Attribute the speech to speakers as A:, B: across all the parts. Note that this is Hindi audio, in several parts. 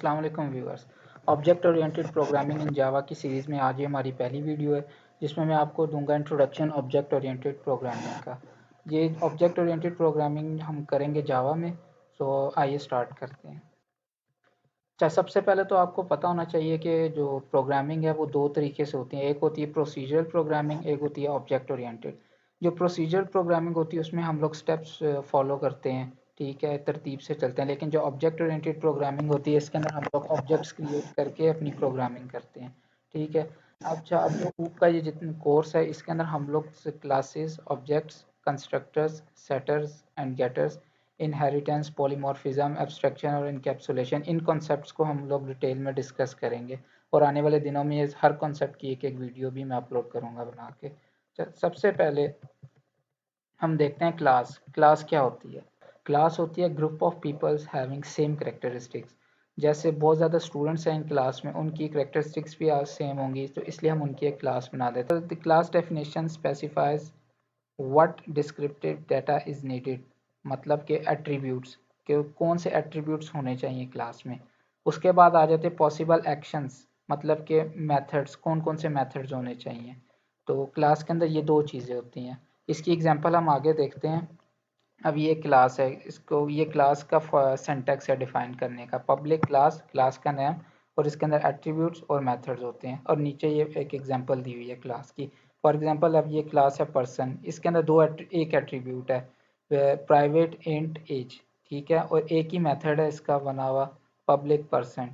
A: अस्सलाम वालेकुम viewers. Object oriented programming in Java की सीरीज़ में आज ये हमारी पहली वीडियो है जिसमें मैं आपको दूंगा इंट्रोडक्शन ऑब्जेक्ट ओरिएंटेड प्रोग्रामिंग का। ये ऑब्जेक्ट ओरिएंटेड प्रोग्रामिंग हम करेंगे जावा में। सो आइए स्टार्ट करते हैं। अच्छा, सबसे पहले तो आपको पता होना चाहिए कि जो प्रोग्रामिंग है वो दो तरीके से होती है। एक होती है प्रोसीजरल प्रोग्रामिंग, एक होती है ऑब्जेक्ट ओरिएंटेड। जो प्रोसीजरल प्रोग्रामिंग होती है उसमें हम लोग स्टेप्स फॉलो करते हैं, ठीक है, तरतीब से चलते हैं। लेकिन जो ऑब्जेक्ट ओरिएंटेड प्रोग्रामिंग होती है इसके अंदर हम लोग ऑब्जेक्ट्स क्रिएट करके अपनी प्रोग्रामिंग करते हैं, ठीक है। अच्छा, अब जो ऊप का ये जितना कोर्स है इसके अंदर हम लोग classes, objects, constructors, setters and getters, inheritance, polymorphism, abstraction और इनकैप्सुलेशन, इन कॉन्सेप्ट्स को हम लोग डिटेल में डिस्कस करेंगे। और आने वाले दिनों में ये हर कॉन्सेप्ट की एक एक वीडियो भी मैं अपलोड करूँगा बना के। सबसे पहले हम देखते हैं क्लास। क्लास क्या होती है? क्लास होती है group of peoples having same characteristics. जैसे बहुत ज़्यादा स्टूडेंट्स हैं इन क्लास में, उनकी करेक्टरिस्टिक्स भी आज सेम होंगी, तो इसलिए हम उनकी एक क्लास बना देते हैं। The class definition specifies what descriptive data is needed, मतलब कि एट्रीब्यूट्स के कौन से एट्रीब्यूट्स होने चाहिए क्लास में। उसके बाद आ जाते पॉसिबल एक्शंस, मतलब कि मेथड्स, कौन कौन से मेथड्स होने चाहिए। तो क्लास के अंदर ये दो चीज़ें होती हैं। इसकी एग्जांपल हम आगे देखते हैं। अब ये क्लास है, इसको ये क्लास का सिंटैक्स है डिफाइन करने का। पब्लिक क्लास, क्लास का नेम, और इसके अंदर एट्रीब्यूट्स और मेथड्स होते हैं। और नीचे ये एक एग्जांपल दी हुई है क्लास की। फॉर एग्जांपल अब ये क्लास है पर्सन, इसके अंदर एक एट्रीब्यूट है प्राइवेट इंट एज, ठीक है, और एक ही मेथड है इसका बना हुआ पब्लिक पर्सन,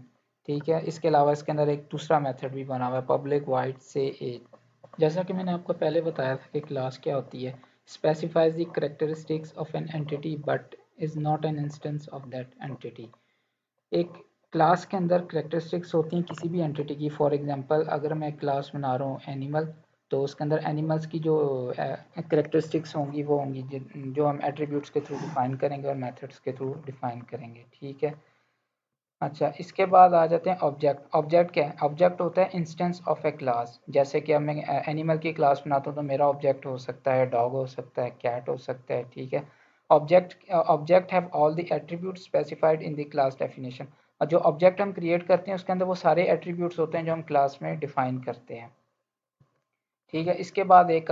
A: ठीक है। इसके अलावा इसके अंदर एक दूसरा मेथड भी बना हुआ है पब्लिक वाइड से एज। जैसा कि मैंने आपको पहले बताया था कि क्लास क्या होती है, specifies the characteristics of an entity but is not an instance of that entity। एक क्लास के अंदर करेक्टरिस्टिक्स होती हैं किसी भी एंटिटी की। फॉर एग्जांपल अगर मैं क्लास बना रहा हूँ एनिमल, तो उसके अंदर एनिमल्स की जो करेक्टरिस्टिक्स होंगी वो होंगी जो हम एट्रीब्यूट्स के थ्रू डिफाइन करेंगे और मेथड्स के थ्रू डिफाइन करेंगे, ठीक है। अच्छा, इसके बाद आ जाते हैं ऑब्जेक्ट। ऑब्जेक्ट क्या है? ऑब्जेक्ट होता है इंस्टेंस ऑफ ए क्लास। जैसे कि अब मैं एनिमल की क्लास बनाता हूँ तो मेरा ऑब्जेक्ट हो सकता है डॉग, हो सकता है कैट, हो सकता है, ठीक है। Object have all the attributes specified in the class definition. और जो ऑब्जेक्ट हम क्रिएट करते हैं उसके अंदर वो सारे एट्रीब्यूट्स होते हैं जो हम क्लास में डिफाइन करते हैं, ठीक है। इसके बाद एक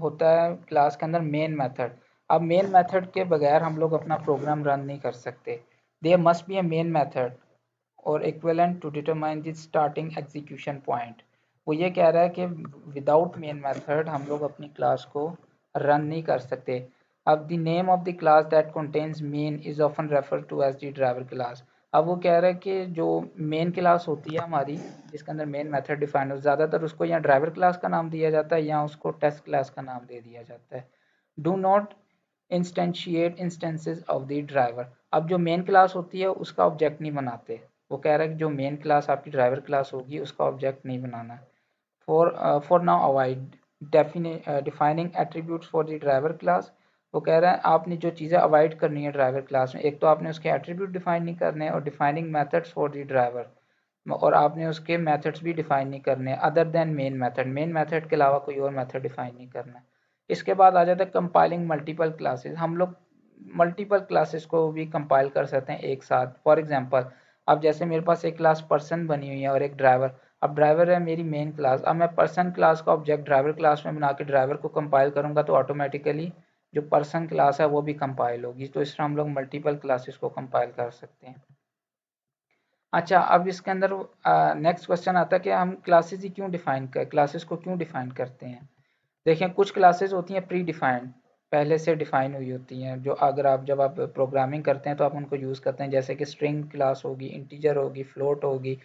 A: होता है क्लास के अंदर मेन मेथड। अब मेन मेथड के बगैर हम लोग अपना प्रोग्राम रन नहीं कर सकते। There must be a main method और equivalent to determine the starting execution point. वो ये कह रहा है कि विदाउट मेन मेथड हम लोग अपनी क्लास को रन नहीं कर सकते। अब the name of the class that contains main is often refer to as the driver class. अब वो कह रहा है कि जो मेन क्लास होती है हमारी, जिसके अंदर मेन मेथड डिफाइन हो, ज़्यादातर उसको या ड्राइवर क्लास का नाम दिया जाता है या उसको टेस्ट क्लास का नाम दे दिया जाता है। Do not instantiate instances of the driver. अब जो मेन क्लास होती है उसका ऑब्जेक्ट नहीं बनाते। वो कह रहा है कि जो मेन क्लास आपकी ड्राइवर क्लास होगी उसका ऑब्जेक्ट नहीं बनाना है। For now avoid defining attributes for the driver class. वो कह रहा है आपने जो चीज़ें अवॉइड करनी है ड्राइवर क्लास में, एक तो आपने उसके एट्रीब्यूट डिफाइन नहीं करने हैं और defining methods for the driver, और आपने उसके मेथड्स भी डिफाइन नहीं करने other than main method. Main method के अलावा कोई और मेथड डिफाइन नहीं करना। इसके बाद आ जाता है कंपाइलिंग मल्टीपल क्लासेस। हम लोग मल्टीपल क्लासेस को भी कंपाइल कर सकते हैं एक साथ। फॉर एग्जांपल अब जैसे मेरे पास एक क्लास पर्सन बनी हुई है और एक ड्राइवर। अब ड्राइवर है मेरी मेन क्लास, अब मैं पर्सन क्लास का ऑब्जेक्ट ड्राइवर क्लास में बना के ड्राइवर को कंपाइल करूंगा तो ऑटोमेटिकली जो पर्सन क्लास है वो भी कंपाइल होगी। तो इस तरह हम लोग मल्टीपल क्लासेस को कंपाइल कर सकते हैं। अच्छा, अब इसके अंदर नेक्स्ट क्वेश्चन आता है कि हम क्लासेस ही क्यों डिफाइन कर क्लासेस को क्यों डिफाइन करते हैं। देखें, कुछ क्लासेस होती हैं प्री डिफाइंड, पहले से डिफाइन हुई होती हैं, जो अगर आप जब आप प्रोग्रामिंग करते हैं तो आप उनको यूज़ करते हैं। जैसे कि स्ट्रिंग क्लास होगी, इंटीजर होगी, फ्लोट होगी,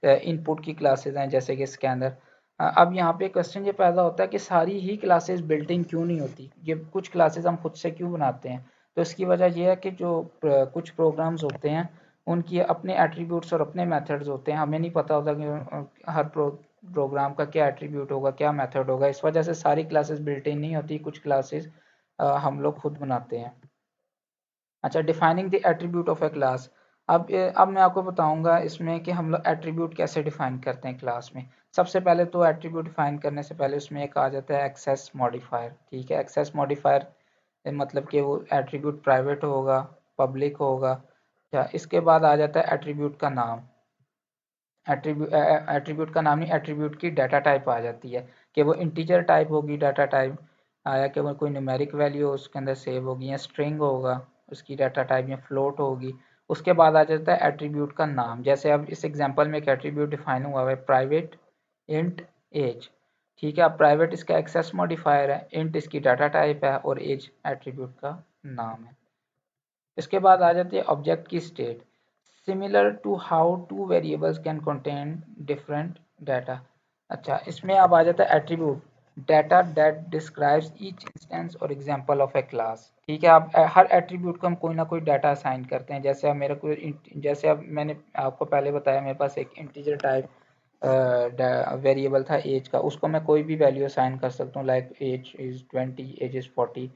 A: इनपुट की क्लासेस हैं जैसे कि स्कैनर। अब यहाँ पे क्वेश्चन ये पैदा होता है कि सारी ही क्लासेस बिल्ट इन क्यों नहीं होती, ये कुछ क्लासेस हम खुद से क्यों बनाते हैं। तो इसकी वजह यह है कि जो कुछ प्रोग्राम्स होते हैं उनकी अपने एट्रीब्यूट्स और अपने मेथड्स होते हैं। हमें नहीं पता होता कि हर प्रोग्राम का क्या एट्रीब्यूट होगा, क्या मेथड होगा। इस वजह से सारी क्लासेस बिल्ट इन नहीं होती, कुछ क्लासेस हम लोग खुद बनाते हैं। अच्छा, defining the attribute of a class. अब मैं आपको बताऊंगा इसमें कि हम लोग एट्रीब्यूट कैसे डिफाइन करते हैं क्लास में। सबसे पहले तो एट्रीब्यूट डिफाइन करने से पहले उसमें एक आ जाता है एक्सेस मॉडिफायर, ठीक है। एक्सेस मॉडिफायर मतलब कि वो एट्रीब्यूट प्राइवेट होगा, पब्लिक होगा। अच्छा, इसके बाद आ जाता है एट्रीब्यूट का नाम। एट्रीब्यूट का नाम नहीं, एट्रीब्यूट की डाटा टाइप आ जाती है कि वो इंटीजर टाइप होगी डाटा टाइप, आया कि वो कोई न्यूमेरिक वैल्यू उसके अंदर सेव होगी, या स्ट्रिंग होगा उसकी डाटा टाइप, या फ्लोट होगी। उसके बाद आ जाता है एट्रीब्यूट का नाम। जैसे अब इस एग्जांपल में एक एट्रीब्यूट डिफाइन हुआ है प्राइवेट इंट एज, ठीक है। अब प्राइवेट इसका एक्सेस मॉडिफायर है, इंट इसकी डाटा टाइप है और एज एट्रीब्यूट का नाम है। इसके बाद आ जाती है ऑब्जेक्ट की state, similar to how two variables can contain different data. अच्छा, इसमें अब आ जाता है attribute, data that describes each instance और एग्जांपल ऑफ ए क्लास, ठीक है। अब हर एट्रीब्यूट को हम कोई ना कोई डाटा असाइन करते हैं। जैसे अब मेरे को, जैसे अब मैंने आपको पहले बताया मेरे पास एक इंटीजर टाइप वेरिएबल था एज का, उसको मैं कोई भी वैल्यू असाइन कर सकता हूँ, like age is 20, age is 40,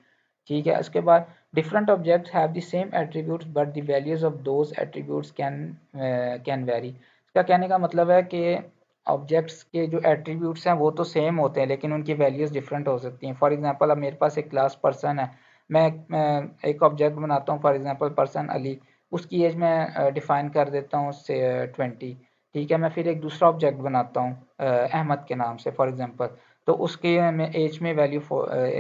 A: ठीक है। उसके बाद different objects have the same attributes but the values of those attributes can vary। इसका कहने का मतलब है कि ऑब्जेक्ट्स के जो एट्रीब्यूट्स हैं वो तो सेम होते हैं लेकिन उनकी वैल्यूज डिफरेंट हो सकती हैं। फॉर एग्जांपल अब मेरे पास एक क्लास पर्सन है, मैं एक ऑब्जेक्ट बनाता हूँ फॉर एग्जांपल पर्सन अली, उसकी एज मैं डिफाइन कर देता हूँ उससे 20, ठीक है। मैं फिर एक दूसरा ऑब्जेक्ट बनाता हूँ अहमद के नाम से फॉर एग्जांपल, तो उसके में एज में वैल्यू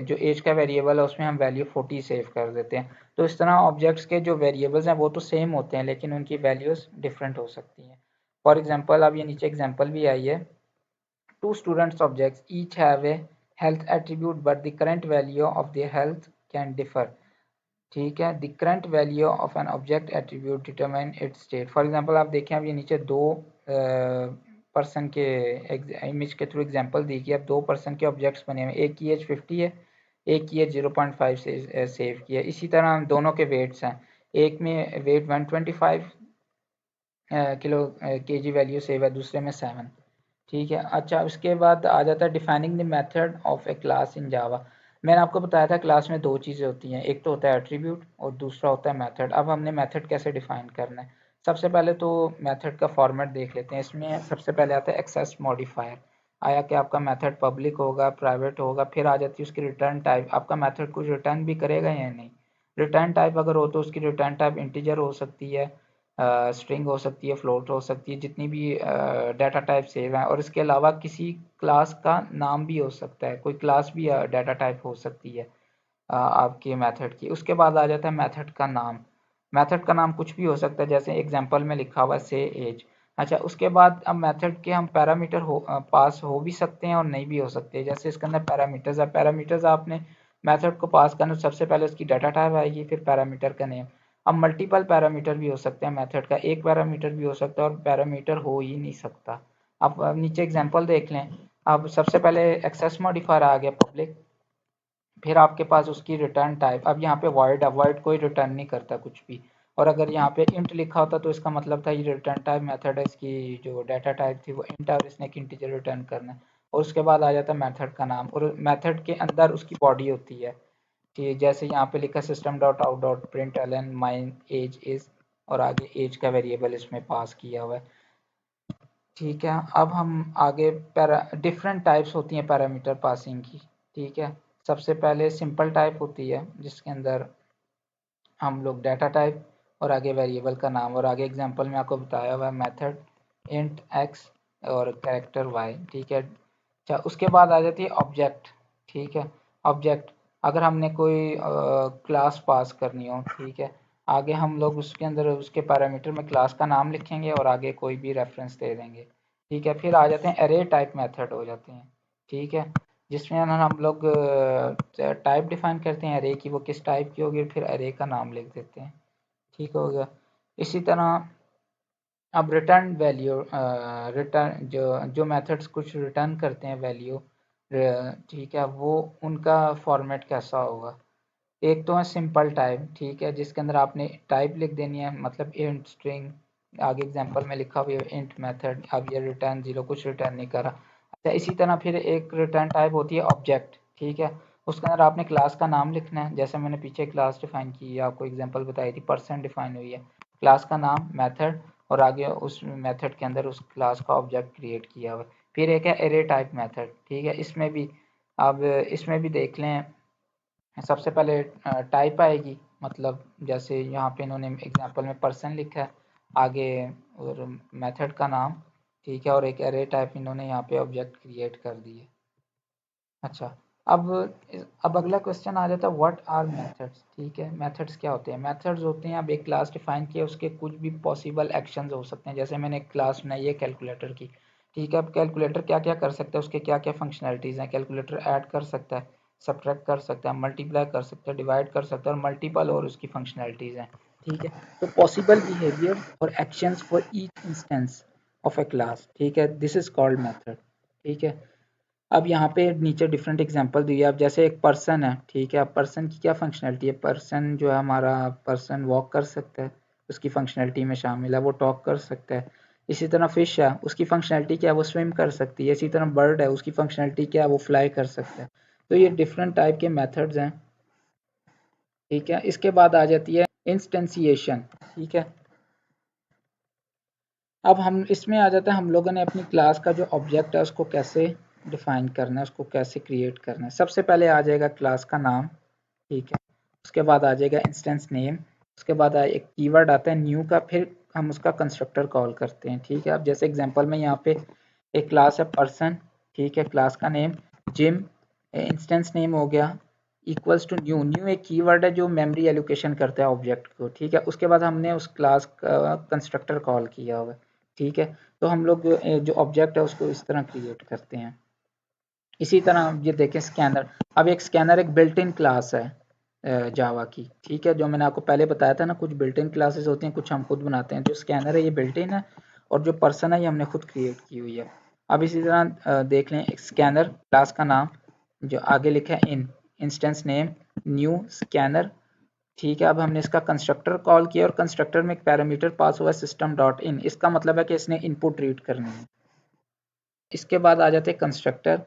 A: जो एज का वेरिएबल है उसमें हम वैल्यू 40 सेव कर देते हैं। तो इस तरह ऑब्जेक्ट्स के जो वेरिएबल्स हैं वो तो सेम होते हैं लेकिन उनकी वैल्यूज डिफरेंट हो सकती हैं। फॉर एग्जांपल अब ये नीचे एग्जांपल भी आई है, two students objects each have a health attribute but the current value of their health can differ, ठीक है। The current value of an object attribute determine its state. For example आप देखें अब ये नीचे दो पर्सन के इमेज के थ्रू एग्जांपल दी कि अब दो पर्सन के ऑब्जेक्ट्स बने हुए, एक की एज 50 है, एक की एज 0.5 से सेव किया। इसी तरह दोनों के वेट्स हैं, एक में weight 125 kilo KG value save है, दूसरे में 7, ठीक है। अच्छा, उसके बाद आ जाता है defining the method of a class in Java. मैंने आपको बताया था क्लास में दो चीज़ें होती हैं, एक तो होता है एट्रीब्यूट और दूसरा होता है मेथड। अब हमने मेथड कैसे डिफाइन करना है, सबसे पहले तो मेथड का फॉर्मेट देख लेते हैं। इसमें सबसे पहले आता है एक्सेस मॉडिफायर, आया कि आपका मेथड पब्लिक होगा प्राइवेट होगा, फिर आ जाती है उसकी रिटर्न टाइप, आपका मेथड कुछ रिटर्न भी करेगा या नहीं। रिटर्न टाइप अगर हो तो उसकी रिटर्न टाइप इंटीजर हो सकती है, स्ट्रिंग हो सकती है, फ्लोट हो सकती है, जितनी भी डाटा टाइप सेव है। और इसके अलावा किसी क्लास का नाम भी हो सकता है, कोई क्लास भी डाटा टाइप हो सकती है आपके मेथड की। उसके बाद आ जाता है मेथड का नाम, मेथड का नाम कुछ भी हो सकता है, जैसे एग्जांपल में लिखा हुआ है से एज। अच्छा, उसके बाद अब मेथड के हम पैरामीटर पास हो भी सकते हैं और नहीं भी हो सकते। जैसे इसके अंदर पैरामीटर्स है, पैरामीटर्स आपने मेथड को पास करना, सबसे पहले उसकी डाटा टाइप आएगी फिर पैरामीटर का नेम। अब मल्टीपल पैरामीटर भी हो सकते हैं मेथड का, एक पैरामीटर भी हो सकता है और पैरामीटर हो ही नहीं सकता। अब नीचे एग्जांपल देख लें। अब सबसे पहले एक्सेस मॉडिफायर आ गया पब्लिक, फिर आपके पास उसकी रिटर्न टाइप, अब यहाँ पे वॉइड है, वॉइड कोई रिटर्न नहीं करता कुछ भी। और अगर यहाँ पे इंट लिखा होता तो इसका मतलब था ये रिटर्न टाइप मेथड है, इसकी जो डाटा टाइप थी वो इंट है और इसने एक इंटीजर रिटर्न करना है। और उसके बाद आ जाता है मेथड का नाम, और मेथड के अंदर उसकी बॉडी होती है, कि जैसे यहाँ पे लिखा system dot out dot print L N my age is, और आगे एज का वेरिएबल इसमें पास किया हुआ है, ठीक है। अब हम आगे डिफरेंट टाइप्स होती हैं पैरामीटर पासिंग की, ठीक है। सबसे पहले सिंपल टाइप होती है जिसके अंदर हम लोग डाटा टाइप और आगे वेरिएबल का नाम, और आगे एग्जांपल में आपको बताया हुआ है मेथड इंट एक्स और कैरेक्टर वाई, ठीक है। अच्छा, उसके बाद आ जाती है ऑब्जेक्ट, ठीक है। ऑब्जेक्ट अगर हमने कोई क्लास पास करनी हो, ठीक है, आगे हम लोग उसके अंदर उसके पैरामीटर में क्लास का नाम लिखेंगे और आगे कोई भी रेफरेंस दे देंगे, ठीक है। फिर आ जाते हैं एरे टाइप मेथड हो जाते हैं, ठीक है, जिसमें ना हम लोग टाइप डिफाइन करते हैं एरे की, वो किस टाइप की होगी, फिर एरे का नाम लिख देते हैं, ठीक हो गया। इसी तरह अब रिटर्न वैल्यू, रिटर्न जो जो मेथड्स कुछ रिटर्न करते हैं वैल्यू, ठीक है, वो उनका फॉर्मेट कैसा होगा। एक तो है सिंपल टाइप, ठीक है, जिसके अंदर आपने टाइप लिख देनी है, मतलब इंट स्ट्रिंग, आगे एग्जांपल में लिखा हुआ है इंट मेथड, अब ये रिटर्न जीरो, कुछ रिटर्न नहीं करा। अच्छा, इसी तरह फिर एक रिटर्न टाइप होती है ऑब्जेक्ट, ठीक है, उसके अंदर आपने क्लास का नाम लिखना है, जैसे मैंने पीछे क्लास डिफाइन की है, आपको एग्जांपल बताई थी, पर्सन डिफाइन हुई है, क्लास का नाम मेथड और आगे उस मेथड के अंदर उस क्लास का ऑब्जेक्ट क्रिएट किया हुआ है। फिर एक है एरे टाइप मेथड, ठीक है, इसमें भी अब इसमें भी देख लें, सबसे पहले टाइप आएगी, मतलब जैसे यहाँ पे इन्होंने एग्जांपल में पर्सन लिखा है, आगे और मेथड का नाम, ठीक है, और एक एरे टाइप इन्होंने यहाँ पे ऑब्जेक्ट क्रिएट कर दिए। अच्छा, अब अब अगला क्वेश्चन आ जाता है व्हाट आर मेथड्स। ठीक है, मेथड्स क्या होते हैं? मेथड्स होते हैं, अब एक क्लास डिफाइन किया, उसके कुछ भी पॉसिबल एक्शंस हो सकते हैं। जैसे मैंने एक क्लास बनाई है कैलकुलेटर की, ठीक है, अब कैलकुलेटर क्या क्या कर सकता है, उसके क्या क्या फंक्शनैलिटीज़ हैं। कैलकुलेटर ऐड कर सकता है, सब्ट्रैक्ट कर सकता है, मल्टीप्लाई कर सकता है, डिवाइड कर सकता है, और मल्टीपल और उसकी फंक्शनैलिटीज़ हैं। ठीक है, तो पॉसिबल बिहेवियर और actions for each instance of a class, ठीक है, दिस इज कॉल्ड मेथड। ठीक है, अब यहाँ पे नीचे डिफरेंट एग्जांपल दिए। अब जैसे एक पर्सन है, ठीक है, अब पर्सन की क्या फंक्शनैलिटी है? पर्सन जो है हमारा, पर्सन वॉक कर सकता है, उसकी फंक्शनैलिटी में शामिल है। वो टॉक कर सकता है। इसी तरह फिश है, उसकी फंक्शनैलिटी क्या है? वो स्विम कर सकती है। इसी तरह बर्ड है, उसकी फंक्शनैलिटी क्या है? वो फ्लाई कर सकता है। तो ये डिफरेंट टाइप के मेथड्स हैं। ठीक है, इसके बाद आ जाती है इंस्टेंसिएशन। ठीक है, अब हम इसमें आ जाता है, हम लोगों ने अपनी क्लास का जो ऑब्जेक्ट है उसको कैसे डिफाइन करना है, उसको कैसे क्रिएट करना है। सबसे पहले आ जाएगा क्लास का नाम। ठीक है, उसके बाद आ जाएगा इंस्टेंस नेम। उसके बाद एक कीवर्ड आता है न्यू का, फिर हम उसका कंस्ट्रक्टर कॉल करते हैं। ठीक है, अब जैसे एग्जांपल में यहाँ पे एक क्लास है पर्सन, ठीक है, क्लास का नेम जिम, इंस्टेंस नेम हो गया इक्वल्स टू न्यू। न्यू एक कीवर्ड है जो मेमोरी एलोकेशन करता है ऑब्जेक्ट को। ठीक है, उसके बाद हमने उस क्लास का कंस्ट्रक्टर कॉल किया हुआ। ठीक है, तो हम लोग जो ऑब्जेक्ट है उसको इस तरह क्रिएट करते हैं। इसी तरह ये देखें स्कैनर। अब एक स्कैनर एक बिल्ट इन क्लास है जावा की। ठीक है, जो मैंने आपको पहले बताया था ना, कुछ बिल्ट इन क्लासेस होती हैं, कुछ हम खुद बनाते हैं। जो स्कैनर है ये बिल्ट इन है, और जो पर्सन है ये हमने खुद क्रिएट की हुई है। अब इसी तरह देख लें, एक स्कैनर क्लास का नाम जो आगे लिखा है इन, इंस्टेंस नेम न्यू स्कैनर। ठीक है, अब हमने इसका कंस्ट्रक्टर कॉल किया, और कंस्ट्रक्टर में एक पैरामीटर पास हुआ सिस्टम डॉट इन। इसका मतलब है कि इसने इनपुट रीड करनी है। इसके बाद आ जाते हैं कंस्ट्रक्टर।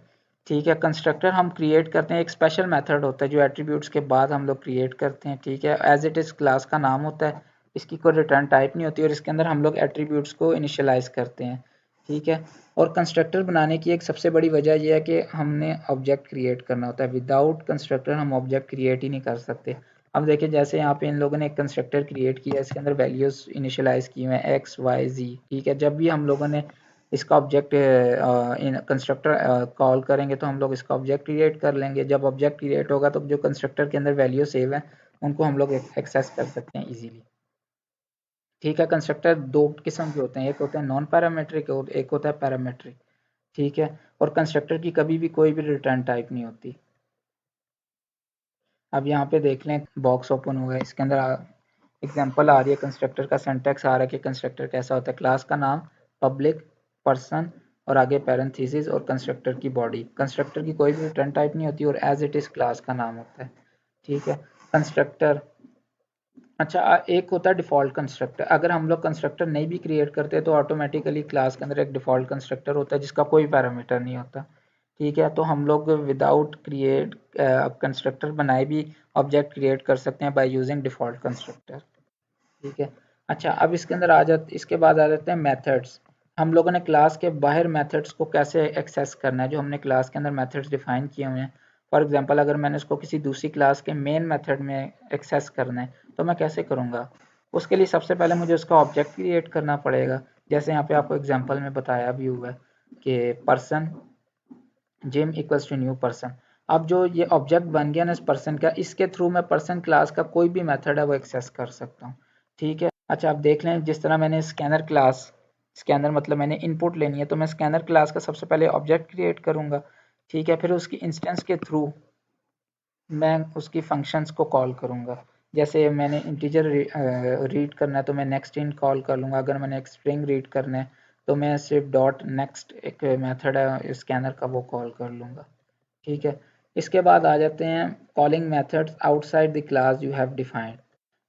A: ठीक है, कंस्ट्रक्टर हम क्रिएट करते हैं, एक स्पेशल मेथड होता है जो एट्रीब्यूट्स के बाद हम लोग क्रिएट करते हैं। ठीक है, एज इट इज़ क्लास का नाम होता है, इसकी कोई रिटर्न टाइप नहीं होती, और इसके अंदर हम लोग एट्रीब्यूट्स को इनिशियलाइज करते हैं। ठीक है, और कंस्ट्रक्टर बनाने की एक सबसे बड़ी वजह यह है कि हमने ऑब्जेक्ट क्रिएट करना होता है। विदाउट कंस्ट्रक्टर हम ऑब्जेक्ट क्रिएट ही नहीं कर सकते। अब देखिए, जैसे यहाँ पे इन लोगों ने एक कंस्ट्रक्टर क्रिएट किया, इसके अंदर वैल्यूज इनिशियलाइज की हुए हैं एक्स वाई जी। ठीक है, जब भी हम लोगों ने इसका ऑब्जेक्ट इन कंस्ट्रक्टर कॉल करेंगे तो हम लोग इसका ऑब्जेक्ट क्रिएट कर लेंगे। जब ऑब्जेक्ट क्रिएट होगा तो जो कंस्ट्रक्टर के अंदर वैल्यू सेव है उनको हम लोग एक्सेस कर सकते हैं इजीली। ठीक है, कंस्ट्रक्टर दो किस्म के होते हैं, एक होता है नॉन पैरामेट्रिक और एक होता है पैरामेट्रिक। ठीक है, और कंस्ट्रक्टर की कभी भी कोई भी रिटर्न टाइप नहीं होती। अब यहाँ पे देख लें, बॉक्स ओपन हुआ है, इसके अंदर एग्जांपल आ रही है कंस्ट्रक्टर का सिंटैक्स आ रहा है कि कंस्ट्रक्टर कैसा होता है। क्लास का नाम पब्लिक पर्सन और आगे पैरेंथेसिस और कंस्ट्रक्टर की बॉडी। कंस्ट्रक्टर की कोई भी रिटर्न टाइप नहीं होती और एज इट इज क्लास का नाम होता है। ठीक है, कंस्ट्रक्टर। अच्छा, एक होता है डिफ़ॉल्ट कंस्ट्रक्टर। अगर हम लोग कंस्ट्रक्टर नहीं भी क्रिएट करते तो ऑटोमेटिकली क्लास के अंदर एक डिफ़ॉल्ट कंस्ट्रक्टर होता है जिसका कोई पैरामीटर नहीं होता। ठीक है, तो हम लोग विदाउट क्रिएट कंस्ट्रक्टर बनाए भी ऑब्जेक्ट क्रिएट कर सकते हैं बाय यूजिंग डिफ़ॉल्ट कंस्ट्रक्टर। ठीक है, अच्छा, अब इसके अंदर आ जाते, इसके बाद आ जाते हैं मेथड्स। हम लोगों ने क्लास के बाहर मेथड्स को कैसे एक्सेस करना है, जो हमने क्लास के अंदर मेथड्स डिफाइन किए हुए हैं। फॉर एग्जांपल, अगर मैंने इसको किसी दूसरी क्लास के मेन मेथड में एक्सेस करना है तो मैं कैसे करूँगा? उसके लिए सबसे पहले मुझे उसका ऑब्जेक्ट क्रिएट करना पड़ेगा। जैसे यहाँ पे आपको एग्जांपल में बताया भी हुआ है कि person Jim equals to new person. अब जो ये ऑब्जेक्ट बन गया ना इस पर्सन का, इसके थ्रू मैं पर्सन क्लास का कोई भी मेथड है वो एक्सेस कर सकता हूँ। ठीक है, अच्छा, आप देख लें, जिस तरह मैंने स्कैनर क्लास, स्कैनर मतलब मैंने इनपुट लेनी है तो मैं स्कैनर क्लास का सबसे पहले ऑब्जेक्ट क्रिएट करूँगा। ठीक है, फिर उसकी इंस्टेंस के थ्रू मैं उसकी फंक्शंस को कॉल करूँगा। जैसे मैंने इंटीजर रीड करना है तो मैं नेक्स्ट इन कॉल कर लूँगा। अगर मैंने एक स्ट्रिंग रीड करना है तो मैं सिर्फ डॉट नेक्स्ट एक मेथड है स्कैनर का वो कॉल कर लूँगा। ठीक है, इसके बाद आ जाते हैं calling methods outside the class you have defined.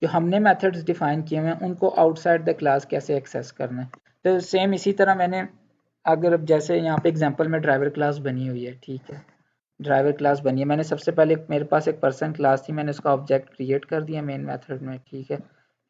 A: जो हमने मेथड्स डिफाइन किए हुए हैं उनको आउटसाइड द क्लास कैसे एक्सेस करना है। तो सेम इसी तरह मैंने, अगर जैसे यहाँ पे एग्जांपल में ड्राइवर क्लास बनी हुई है। ठीक है, ड्राइवर क्लास बनी है, मैंने सबसे पहले मेरे पास एक पर्सन क्लास थी, मैंने उसका ऑब्जेक्ट क्रिएट कर दिया मेन मेथड में। ठीक है,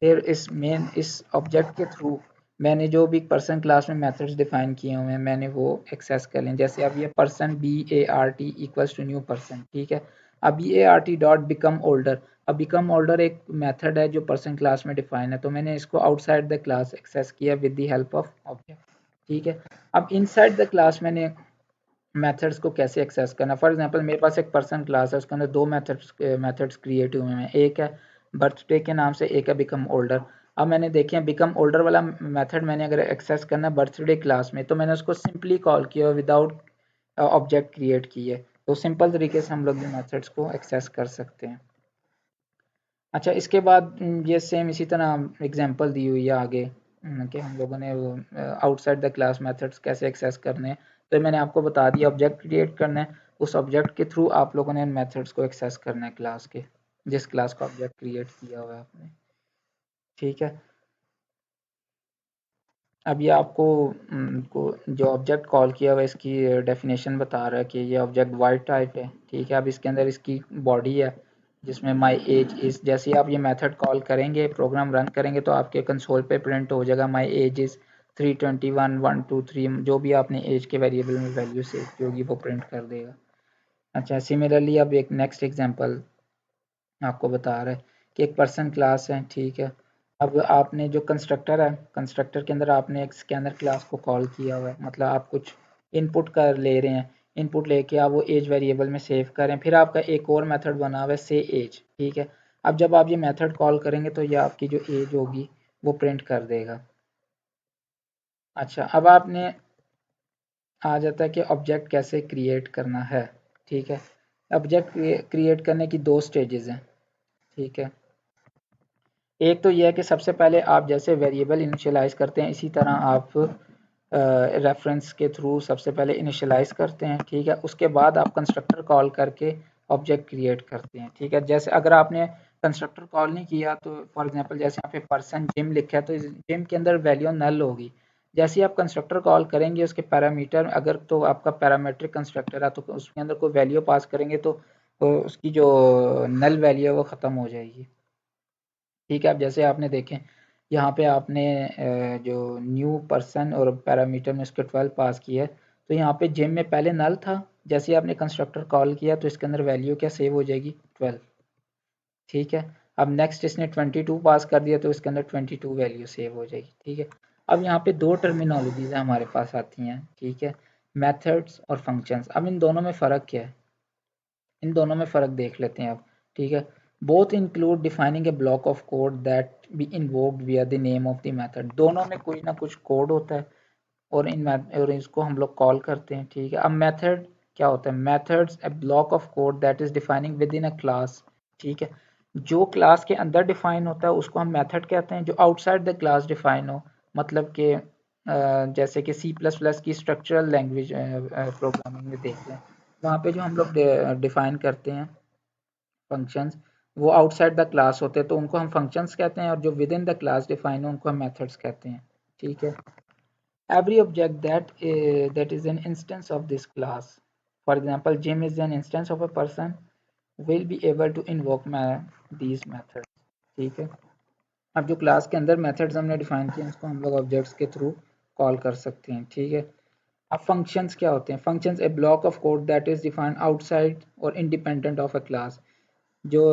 A: फिर इस ऑब्जेक्ट के थ्रू मैंने जो भी पर्सन क्लास में मेथड्स डिफाइन किए हुए हैं मैंने वो एक्सेस कर लें। जैसे अब ये person BART equals to new person. ठीक है, अब BART डॉट बिकम ओल्डर। अब बिकम ओल्डर एक मेथड है जो पर्सन क्लास में डिफाइन है, तो मैंने इसको आउटसाइड द क्लास एक्सेस किया with the help of object. ठीक है। अब इनसाइड द क्लास मैंने मेथड्स को कैसे एक्सेस करना, फॉर एग्जांपल मेरे पास एक पर्सन क्लास है, उसके अंदर दो मेथड्स क्रिएट हुए हैं, एक है बर्थडे के नाम से, एक है बिकम ओल्डर। अब मैंने देखे बिकम ओल्डर वाला मेथड मैंने अगर एक्सेस करना है बर्थडे क्लास में, तो मैंने उसको सिंपली कॉल किया विदाउट ऑब्जेक्ट क्रिएट किए। तो सिंपल तरीके से हम लोग मेथड्स को एक्सेस कर सकते हैं। अच्छा, इसके बाद ये सेम इसी तरह एग्जांपल दी हुई है आगे कि हम लोगों ने वो आउटसाइड द क्लास मेथड्स कैसे एक्सेस करने हैं। तो मैंने आपको बता दिया ऑब्जेक्ट क्रिएट करना है, उस ऑब्जेक्ट के थ्रू आप लोगों ने मेथड्स को एक्सेस करना है क्लास के, जिस क्लास का ऑब्जेक्ट क्रिएट किया हुआ है आपने। ठीक है। अब ये आपको जो ऑब्जेक्ट कॉल किया हुआ है इसकी डेफिनेशन बता रहा है कि ये ऑब्जेक्ट वाइड टाइप है। ठीक है। अब इसके अंदर इसकी बॉडी है जिसमें माई एज इज़, जैसे ही आप ये मेथड कॉल करेंगे प्रोग्राम रन करेंगे तो आपके कंसोल पे प्रिंट हो जाएगा माई एज इज़ 321 123, जो भी आपने एज के वेरिएबल में वैल्यू सेव की होगी वो प्रिंट कर देगा। अच्छा, सिमिलरली अब एक नेक्स्ट एग्जांपल आपको बता रहा है कि एक पर्सन क्लास है। ठीक है। अब आपने जो कंस्ट्रक्टर है, कंस्ट्रक्टर के अंदर आपने एक स्कैनर क्लास को कॉल किया हुआ है, मतलब आप कुछ इनपुट कर ले रहे हैं, इनपुट लेके आप वो एज वेरिएबल में सेव करें, फिर आपका एक और मेथड बना हुआ है से एज। ठीक है। अब जब आप ये मेथड कॉल करेंगे तो ये आपकी जो एज होगी वो प्रिंट कर देगा। अच्छा, अब आपने आ जाता है कि ऑब्जेक्ट कैसे क्रिएट करना है। ठीक है। ऑब्जेक्ट क्रिएट करने की दो स्टेजेस हैं। ठीक है। एक तो यह है कि सबसे पहले आप जैसे वेरिएबल इनिशियलाइज करते हैं इसी तरह आप रेफरेंस के थ्रू सबसे पहले इनिशियलाइज करते हैं। ठीक है। उसके बाद आप कंस्ट्रक्टर कॉल करके ऑब्जेक्ट क्रिएट करते हैं। ठीक है। जैसे अगर आपने कंस्ट्रक्टर कॉल नहीं किया तो फॉर एग्जांपल जैसे यहाँ पे पर्सन जिम लिखा है तो इस जिम के अंदर वैल्यू नल होगी। जैसे ही आप कंस्ट्रक्टर कॉल करेंगे उसके पैरामीटर, अगर तो आपका पैरामीट्रिक कंस्ट्रक्टर है तो उसके अंदर कोई वैल्यू पास करेंगे तो उसकी जो नल वैल्यू है वो ख़त्म हो जाएगी। ठीक है। अब जैसे आपने देखें यहाँ पे आपने जो न्यू पर्सन और पैरामीटर में उसके 12 पास किया है, तो यहाँ पे जिम में पहले नल था, जैसे ही आपने कंस्ट्रक्टर कॉल किया तो इसके अंदर वैल्यू क्या सेव हो जाएगी 12। ठीक है। अब नेक्स्ट इसने 22 पास कर दिया तो इसके अंदर 22 वैल्यू सेव हो जाएगी। ठीक है। अब यहाँ पे दो टर्मिनोलॉजीज हमारे पास आती हैं। ठीक है। मेथड्स और फंक्शंस। अब इन दोनों में फ़र्क क्या है, इन दोनों में फ़र्क देख लेते हैं अब। ठीक है। Both include defining a block of code that be invoked via the name of the method. दोनों में कोई ना कुछ कोड होता है और इसको हम लोग कॉल करते हैं। ठीक है। अब मेथड क्या होता है, methods A block of code that is defining with in a class. ठीक है। जो क्लास के अंदर डिफाइन होता है उसको हम मेथड कहते हैं, जो आउटसाइड द क्लास डिफाइन हो, मतलब कि जैसे कि सी प्लस प्लस की स्ट्रक्चरल लैंग्वेज प्रोग्रामिंग में देख लें, वहाँ पे जो हम लोग डिफाइन करते हैं फंक्शंस, वो आउटसाइड द क्लास होते हैं तो उनको हम फंक्शंस कहते हैं, और जो within the class define हो उनको हम मेथड्स कहते हैं। ठीक है। Every object that is an instance of this class, for example Jim is an instance of a person, will be able to invoke these methods. ठीक है। अब जो क्लास के अंदर मेथड्स हमने डिफाइन किए हैं उसको हम लोग ऑब्जेक्ट्स के थ्रू कॉल कर सकते हैं। ठीक है। अब फंक्शंस क्या होते हैं, functions A block of code that is defined outside और इंडिपेंडेंट ऑफ अ क्लास। जो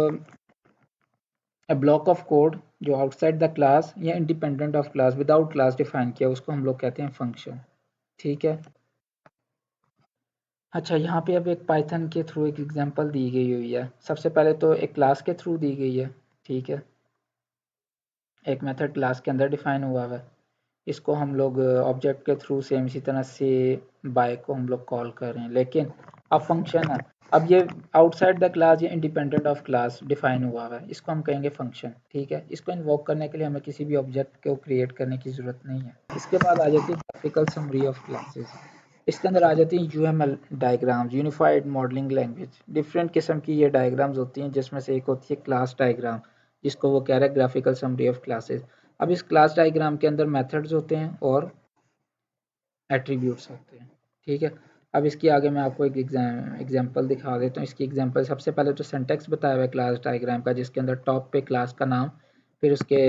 A: ए ब्लॉक ऑफ कोड जो आउटसाइड द क्लास या independent of class without class define किया उसको हम लोग कहते हैं फंक्शन। ठीक है। अच्छा, यहाँ पे अब एक पाइथन के थ्रू एक एग्जांपल दी गई हुई है। सबसे पहले तो एक क्लास के थ्रू दी गई है। ठीक है। एक मेथड क्लास के अंदर डिफाइन हुआ है, इसको हम लोग ऑब्जेक्ट के थ्रू सेम इसी तरह से बाय को हम लोग कॉल कर रहे हैं, लेकिन अब फंक्शन है, अब ये आउटसाइड द क्लास या इंडिपेंडेंट ऑफ क्लास डिफाइन हुआ है, इसको हम कहेंगे फंक्शन। ठीक है। इसको इन्वोक करने के लिए हमें किसी भी ऑब्जेक्ट को क्रिएट करने की ज़रूरत नहीं है। इसके बाद आ जाती है ग्राफिकल समरी ऑफ क्लासेस। इसके अंदर आ जाती हैं UML diagrams, unified modelling language. Different किस्म की ये डायग्राम्स होती हैं जिसमें से एक होती है क्लास डायग्राम, जिसको वो कह रहा है ग्राफिकल समरी ऑफ क्लासेस। अब इस क्लास डायग्राम के अंदर मेथड्स होते हैं और एट्रीब्यूट्स होते हैं। ठीक है। अब इसकी आगे मैं आपको एक एग्जांपल दिखा देता हूँ। इसकी एग्जांपल सबसे पहले तो सिंटैक्स बताया हुआ है क्लास डायग्राम का, जिसके अंदर टॉप पे क्लास का नाम, फिर उसके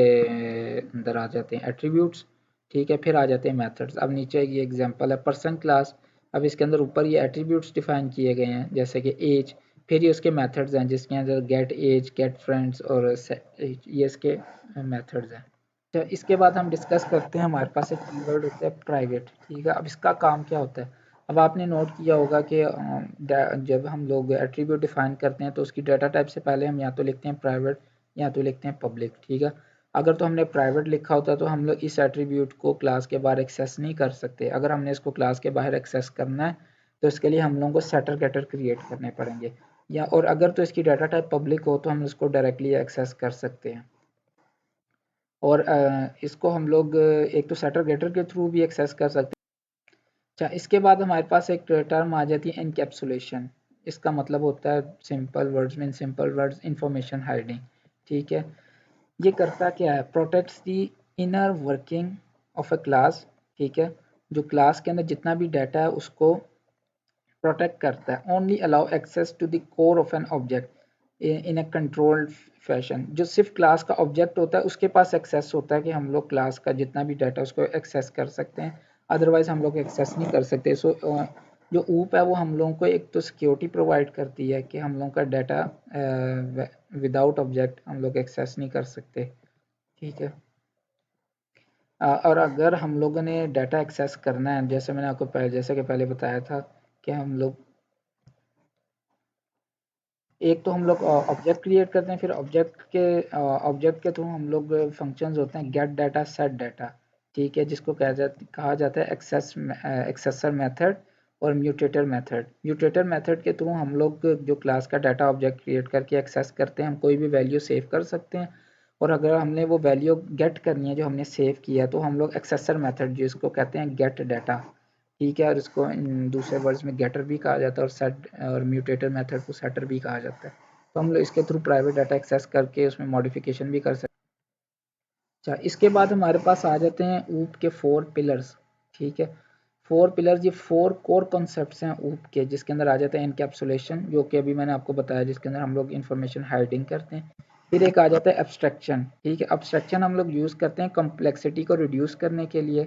A: अंदर आ जाते हैं एट्रीब्यूट्स। ठीक है। फिर आ जाते हैं मेथड्स। अब नीचे ये एग्जांपल है पर्सन क्लास। अब इसके अंदर ऊपर ये एट्रीब्यूट्स डिफाइन किए गए हैं जैसे कि एज, फिर ये उसके मेथड्स हैं जिसके अंदर गेट एज, गेट फ्रेंड्स और ये इसके मेथड्स हैं। तो इसके बाद हम डिस्कस करते हैं, हमारे पास एक कीवर्ड होता है प्राइवेट, ठीक है। अब इसका काम क्या होता है, अब आपने नोट किया होगा कि जब हम लोग एट्रीब्यूट डिफाइन करते हैं तो उसकी डाटा टाइप से पहले हम या तो लिखते हैं प्राइवेट या तो लिखते हैं पब्लिक, ठीक है। अगर तो हमने प्राइवेट लिखा होता तो हम लोग इस एट्रीब्यूट को क्लास के बाहर एक्सेस नहीं कर सकते। अगर हमने इसको क्लास के बाहर एक्सेस करना है तो इसके लिए हम लोगों को सेटर गेटर क्रिएट करने पड़ेंगे, या और अगर तो इसकी डाटा टाइप पब्लिक हो तो हम इसको डायरेक्टली एक्सेस कर सकते हैं। और इसको हम लोग एक तो सेटर गेटर के थ्रू भी एक्सेस कर सकते हैं। अच्छा, इसके बाद हमारे पास एक टर्म आ जाती है एनकैप्सुलेशन। इसका मतलब होता है सिंपल वर्ड्स में, सिंपल वर्ड्स इंफॉर्मेशन हाइडिंग, ठीक है। ये करता क्या है, protects the inner working of a class, ठीक है। जो क्लास के अंदर जितना भी डाटा है उसको प्रोटेक्ट करता है। Only allow access to the core of an object in a controlled fashion. जो सिर्फ क्लास का ऑब्जेक्ट होता है उसके पास एक्सेस होता है कि हम लोग क्लास का जितना भी डाटा उसको एक्सेस कर सकते हैं, अदरवाइज हम लोग एक्सेस नहीं कर सकते। सो जो ऊप है वो हम लोगों को एक तो सिक्योरिटी प्रोवाइड करती है कि हम लोगों का डाटा विदाउट ऑब्जेक्ट हम लोग एक्सेस नहीं कर सकते, ठीक है। और अगर हम लोगों ने डाटा एक्सेस करना है, जैसे मैंने आपको जैसे कि पहले बताया था कि हम लोग एक तो हम लोग ऑब्जेक्ट क्रिएट करते हैं, फिर ऑब्जेक्ट के थ्रू हम लोग फंक्शंस होते हैं गेट डाटा सेट डाटा, ठीक है, जिसको कहा जाता है एक्सेसर मेथड और म्यूटेटर मेथड। म्यूटेटर मेथड के थ्रू हम लोग जो क्लास का डाटा ऑब्जेक्ट क्रिएट करके एक्सेस करते हैं, हम कोई भी वैल्यू सेव कर सकते हैं। और अगर हमने वो वैल्यू गेट करनी है जो हमने सेव किया है तो हम लोग एक्सेसर मेथड जिसको कहते हैं गेट डाटा, ठीक है। और इसको दूसरे वर्ड्स में गेटर भी कहा जाता है और सेट और म्यूटेटर मेथड को सेटर भी कहा जाता है। तो हम लोग इसके थ्रू प्राइवेट डाटा एक्सेस करके उसमें मॉडिफिकेशन भी कर सकते हैं। अच्छा, इसके बाद हमारे पास आ जाते हैं ऊप के 4 पिलर्स, ठीक है। 4 पिलर्स, ये 4 कोर कॉन्सेप्ट्स हैं ऊप के, जिसके अंदर आ जाता है एनकैप्सुलेशन, जो कि अभी मैंने आपको बताया, जिसके अंदर हम लोग इंफॉर्मेशन हाइडिंग करते हैं। फिर एक आ जाता है एब्स्ट्रैक्शन, ठीक है। एब्स्ट्रैक्शन हम लोग यूज़ करते हैं कॉम्प्लेक्सिटी को रिड्यूस करने के लिए,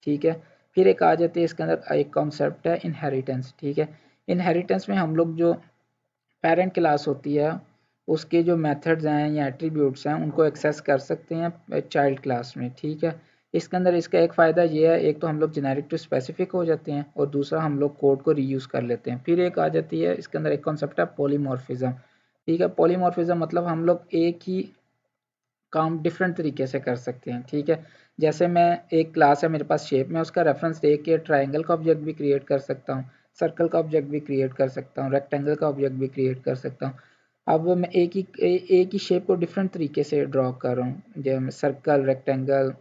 A: ठीक है। फिर एक आ जाती है इसके अंदर एक कॉन्सेप्ट है इनहेरिटेंस, ठीक है। इनहेरिटेंस में हम लोग जो पेरेंट क्लास होती है उसके जो मेथड्स हैं या एट्रीब्यूट्स हैं उनको एक्सेस कर सकते हैं चाइल्ड क्लास में, ठीक है। इसके अंदर इसका एक फ़ायदा ये है, एक तो हम लोग जेनेरिक टू स्पेसिफिक हो जाते हैं और दूसरा हम लोग कोड को रीयूज़ कर लेते हैं। फिर एक आ जाती है इसके अंदर एक कॉन्सेप्ट है पॉलीमॉर्फिज्म, ठीक है। पॉलीमॉर्फिज्म मतलब हम लोग एक ही काम डिफरेंट तरीके से कर सकते हैं, ठीक है। जैसे मैं एक क्लास है मेरे पास शेप में, उसका रेफरेंस दे के ट्राइंगल का ऑब्जेक्ट भी क्रिएट कर सकता हूँ, सर्कल का ऑब्जेक्ट भी क्रिएट कर सकता हूँ, रेक्टेंगल का ऑब्जेक्ट भी क्रिएट कर सकता हूँ। अब मैं एक ही शेप को डिफरेंट तरीके से ड्रॉ कर रहा हूँ, जैसे सर्कल, रेक्टेंगल,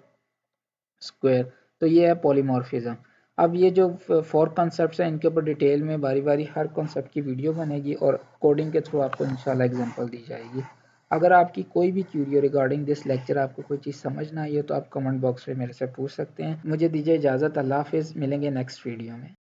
A: स्क्वायर। तो ये है पॉलीमॉर्फिज्म। अब ये जो 4 कॉन्सेप्ट्स हैं इनके ऊपर डिटेल में बारी बारी हर कॉन्सेप्ट की वीडियो बनेगी और कोडिंग के थ्रू आपको इंशाल्लाह एग्जांपल दी जाएगी। अगर आपकी कोई भी क्यूरी रिगार्डिंग दिस लेक्चर, आपको कोई चीज़ समझ ना आई हो तो आप कमेंट बॉक्स में मेरे से पूछ सकते हैं। मुझे दीजिए इजाज़त, अल्लाह हाफिज़, मिलेंगे नेक्स्ट वीडियो में।